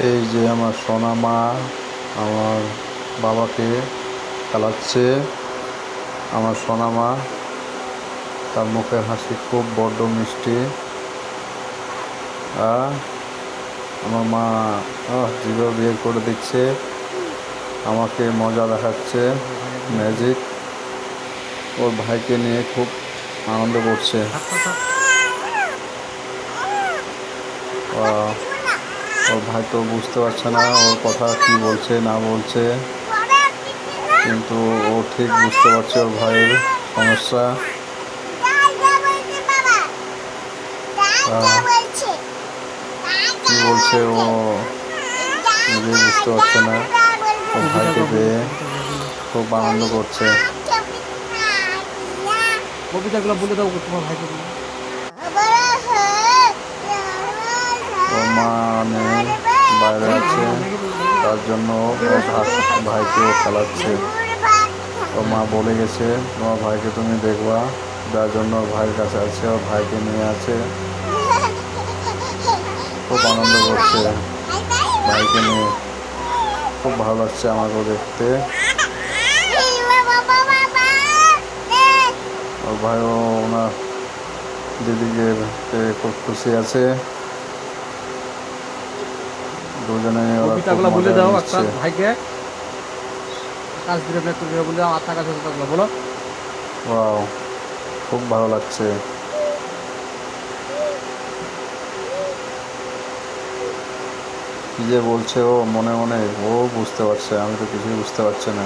এই যে আমার সোনা মা আমার বাবাকে খেলাচ্ছে। আমার সোনা মা, তার মুখের হাসি খুব বড্ড মিষ্টি। আমার মা জিভে বের করে দিচ্ছে, আমাকে মজা দেখাচ্ছে, ম্যাজিক। ওর ভাইকে নিয়ে খুব আনন্দ করছে। ওর ভাই তো বুঝতে পারছে না ওর কথা কি বলছে না বলছে, কিন্তু ও ঠিক বুঝতে পারছে ওর ভাইয়ের সমস্যা। কি বলছে ও নিজেই বুঝতে পারছে না। ওর ভাইকে পেয়ে খুব আনন্দ করছে। কবিতাগুলো বলে দাও তোমার ভাইকে। ওর মা নেই, বাইরে আছে, তার জন্য ওর ভাইকেও খেলাচ্ছে। ওর মা বলে গেছে তোমার ভাইকে তুমি দেখবা, যার জন্য ওর ভাইয়ের কাছে আছে, ওর ভাইকে নিয়ে আছে, খুব আনন্দ করছে ভাইকে নিয়ে। খুব ভালো লাগছে আমাকেও দেখতে। ওর ভাইও ওনার দিদিকে খুব খুশি আছে। দুজনে ওরা খুব বলে মজা দাও একটা নিচ্ছে। ভাইকে আকাশ দূরে একটু বলে দাও, আত্মা কাছে বলো। ওয়াও, খুব ভালো লাগছে। কি যে বলছে ও মনে মনে, ও বুঝতে পারছে, আমি তো কিছুই বুঝতে পারছি না।